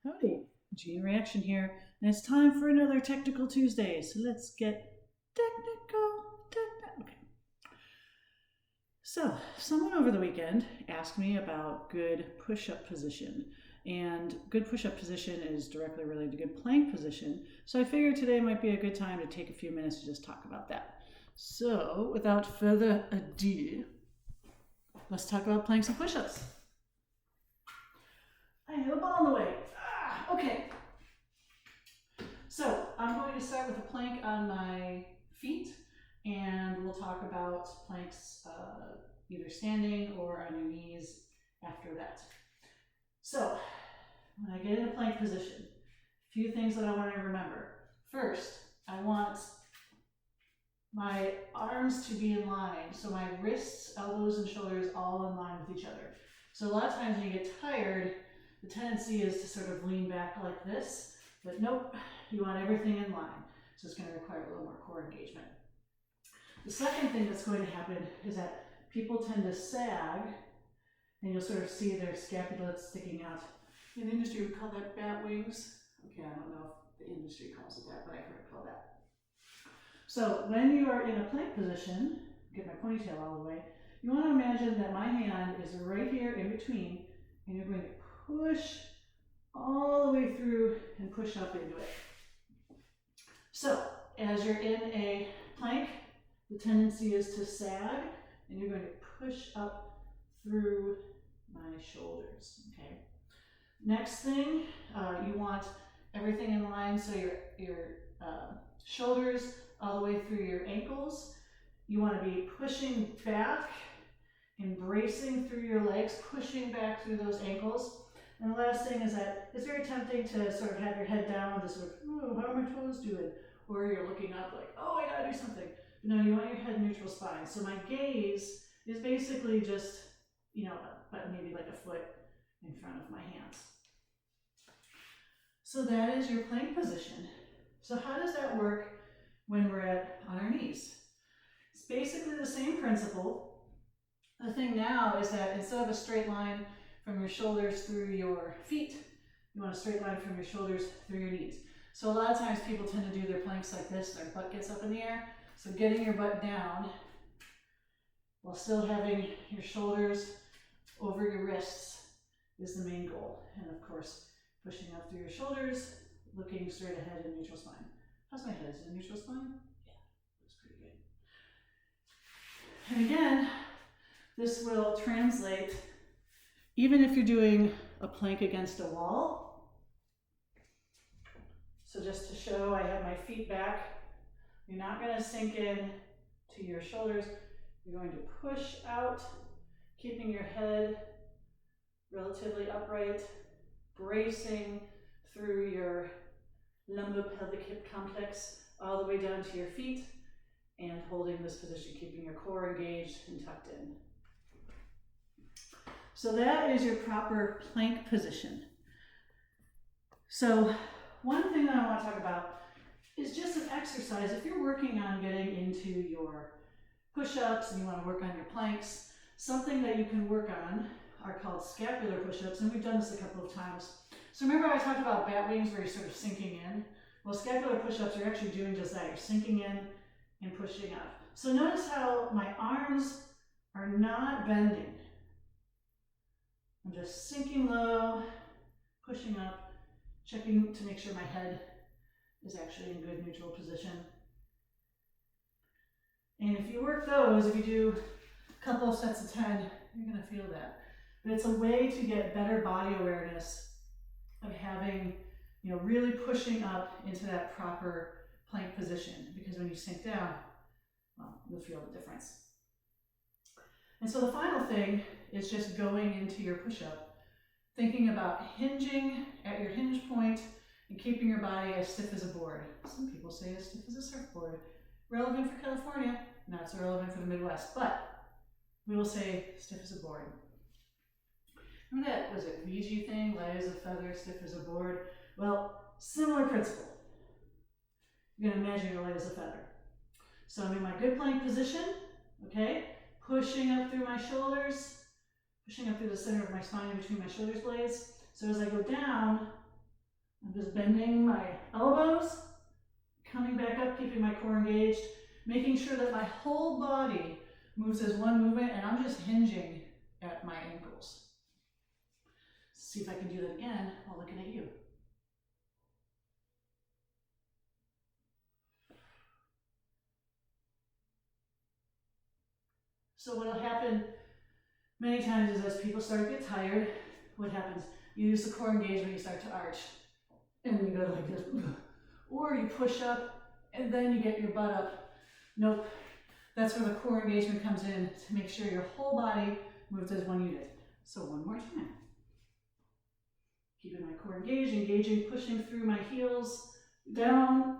Howdy, Gene Reaction here, and it's time for another Technical Tuesday, so let's get technical. Okay. So, someone over the weekend asked me about good push-up position, and good push-up position is directly related to good plank position, so I figured today might be a good time to take a few minutes to just talk about that. So, without further ado, let's talk about planks and push-ups. I have a ball in the way. Okay. So I'm going to start with a plank on my feet, and we'll talk about planks either standing or on your knees after that. So when I get in a plank position, a few things that I want to remember. First, I want my arms to be in line, so my wrists, elbows, and shoulders all in line with each other. So a lot of times when you get tired, the tendency is to sort of lean back like this, but nope, you want everything in line. So it's going to require a little more core engagement. The second thing that's going to happen is that people tend to sag, and you'll sort of see their scapulae sticking out. In the industry, we call that bat wings. Okay, I don't know if the industry calls it that, but I've heard it called that. So when you are in a plank position, get my ponytail all the way, you want to imagine that my hand is right here in between, and you're going to push all the way through and push up into it. So as you're in a plank, the tendency is to sag, and you're going to push up through my shoulders, okay? Next thing, you want everything in line, so your shoulders all the way through your ankles. You want to be pushing back and bracing through your legs, pushing back through those ankles. And the last thing is that it's very tempting to sort of have your head down, to sort of, oh, how are my toes doing? Or you're looking up like, oh, I gotta do something. But no, you want your head neutral spine. So my gaze is basically just, but maybe like a foot in front of my hands. So that is your plank position. So how does that work when we're on our knees? It's basically the same principle. The thing now is that instead of a straight line from your shoulders through your feet, you want a straight line from your shoulders through your knees. So a lot of times people tend to do their planks like this, their butt gets up in the air. So getting your butt down while still having your shoulders over your wrists is the main goal. And of course, pushing up through your shoulders, looking straight ahead in neutral spine. How's my head? Is it neutral spine? Yeah, looks pretty good. And again, this will translate even if you're doing a plank against a wall. So just to show, I have my feet back. You're not going to sink in to your shoulders. You're going to push out, keeping your head relatively upright, bracing through your lumbopelvic hip complex all the way down to your feet, and holding this position, keeping your core engaged and tucked in. So that is your proper plank position. So one thing that I want to talk about is just an exercise. If you're working on getting into your push-ups and you want to work on your planks, something that you can work on are called scapular push-ups, and we've done this a couple of times. So remember I talked about bat wings where you're sort of sinking in? Well, scapular push-ups are actually doing just that. You're sinking in and pushing up. So notice how my arms are not bending. I'm just sinking low, pushing up, checking to make sure my head is actually in good neutral position. And if you work those, if you do a couple of sets of 10, you're going to feel that. But it's a way to get better body awareness of having, really pushing up into that proper plank position. Because when you sink down, well, you'll feel the difference. And so the final thing is just going into your push-up, thinking about hinging at your hinge point and keeping your body as stiff as a board. Some people say as stiff as a surfboard. Relevant for California, not so relevant for the Midwest, but we will say stiff as a board. Remember that, was it Ouija thing, light as a feather, stiff as a board? Well, similar principle. You're going to imagine you're light as a feather. So I'm in my good plank position, okay? Pushing up through my shoulders, pushing up through the center of my spine in between my shoulder blades. So as I go down, I'm just bending my elbows, coming back up, keeping my core engaged, making sure that my whole body moves as one movement, and I'm just hinging at my ankles. See if I can do that again while looking at you. So what'll happen many times is as people start to get tired, what happens? You use the core engagement, you start to arch, and you go like this. Or you push up, and then you get your butt up. Nope. That's where the core engagement comes in, to make sure your whole body moves as one unit. So one more time. Keeping my core engaged, engaging, pushing through my heels, down,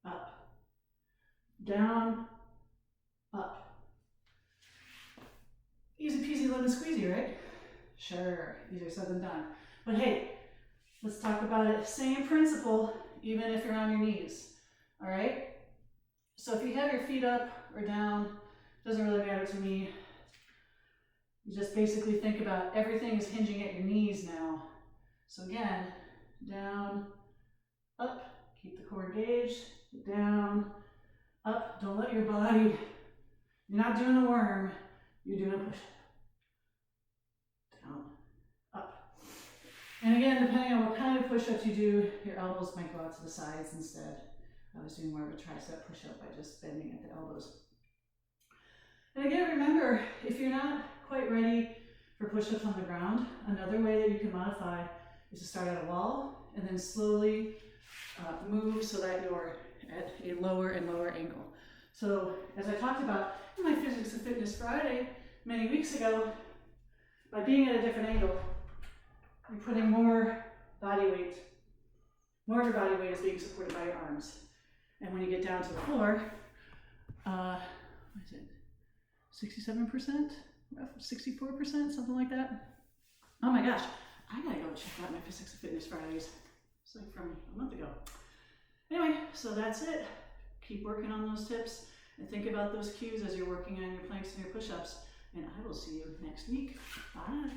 up, down, up. Easy peasy lemon squeezy, right? Sure, easier said than done. But hey, let's talk about it. Same principle, even if you're on your knees, all right? So if you have your feet up or down, doesn't really matter to me. You just basically think about everything is hinging at your knees now. So again, down, up, keep the core engaged, down, up. Don't let your body, you're not doing a worm, you're doing a push. Down, up. And again, depending on what kind of push-ups you do, your elbows might go out to the sides instead. I was doing more of a tricep push-up by just bending at the elbows. And again, remember, if you're not quite ready for push-ups on the ground, another way that you can modify is to start at a wall and then slowly move so that you're at a lower and lower angle. So as I talked about in my Physics and Fitness Friday many weeks ago, by being at a different angle, you're putting more body weight, more of your body weight is being supported by your arms. And when you get down to the floor, what is it, 67%, 64%, something like that? Oh my gosh, I gotta go check out my Physics and Fitness Fridays. It's like from a month ago. Anyway, so that's it. Keep working on those tips and think about those cues as you're working on your planks and your push-ups. And I will see you next week. Bye.